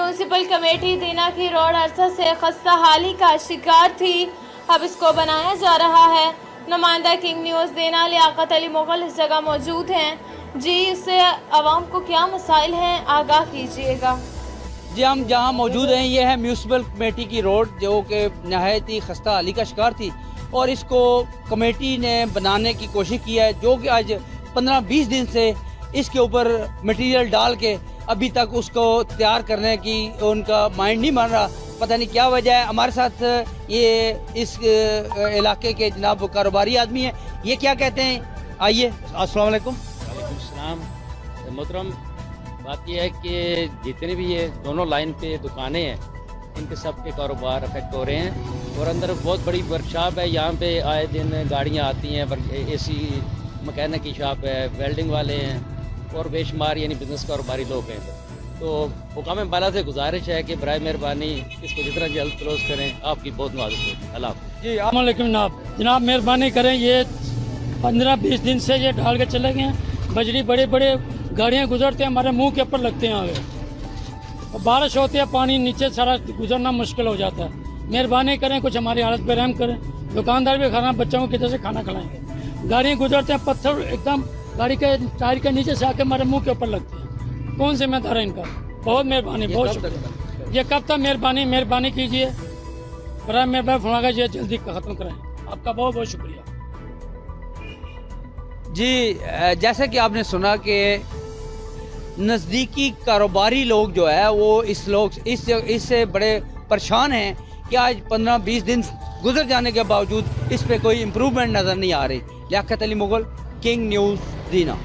Municipal committee दीना की road अरसा से खस्ता हाली का शिकार थी, अब इसको बनाया जा रहा है। नुमाइंदा किंग न्यूज़ दीना लियाकत अली मुगल इस जगह मौजूद हैं। जी, इससे आवाम को क्या मसाइल हैं, आगाह कीजिएगा। जी, हम जहाँ मौजूद हैं ये है म्यूनिसिपल कमेटी की रोड, जो कि नहायत ही खस्ता हाली का शिकार थी और इसको कमेटी ने बनाने की कोशिश की है, जो कि आज 15-20 दिन से इसके ऊपर मटेरियल डाल के अभी तक उसको तैयार करने की उनका माइंड नहीं मान रहा। पता नहीं क्या वजह है। हमारे साथ ये इस इलाके के जनाब कारोबारी आदमी हैं, ये क्या कहते हैं, आइए। अस्सलाम वालेकुम। वालेकुम सलाम। मोहतरम, बात यह है कि जितने भी ये दोनों लाइन पे दुकानें हैं, इनके सब के कारोबार अफेक्ट हो रहे हैं और अंदर बहुत बड़ी वर्कशॉप है। यहाँ पे आए दिन गाड़ियाँ आती हैं, एसी मैकेनिक की शॉप है, वेल्डिंग वाले हैं और बेशुमार यानी बिज़नेस कारोबारी लोग हैं। तो हुकाम बाला से गुजारिश है कि बराए मेहरबानी इसको जितना जल्द क्लोज करें, आपकी बहुत मदद होगी। अल्लाह हाफ़िज़। जी, अस्सलाम जनाब, मेहरबानी करें। ये 15-20 दिन से ये ढाल के चले गए हैं। बजरी बड़े बड़े गाड़ियाँ गुजरते हैं, हमारे मुंह के ऊपर लगते हैं आगे। बारिश होती है, पानी नीचे सारा गुजरना मुश्किल हो जाता है। मेहरबानी करें, कुछ हमारी हालत पर रहम करें। दुकानदार भी खाना बच्चों को किधर से खाना खिलाएंगे। गाड़ियाँ गुजरते हैं, पत्थर एकदम गाड़ी के टायर के नीचे से आके हमारे मुंह के ऊपर लगते हैं। कौन जिम्मेदार है इनका? बहुत मेहरबानी, बहुत शुक्रिया। ये कब तक मेहरबानी कीजिए, बराए मेहरबानी फरमाकर ये जल्दी ख़त्म कराएं। आपका बहुत बहुत शुक्रिया। जी, जैसे कि आपने सुना कि नज़दीकी कारोबारी लोग जो है वो इससे बड़े परेशान हैं कि आज 15-20 दिन गुजर जाने के बावजूद इस पे कोई इम्प्रूवमेंट नज़र नहीं आ रही। लियाकत अली मुगल, किंग न्यूज़ दीना।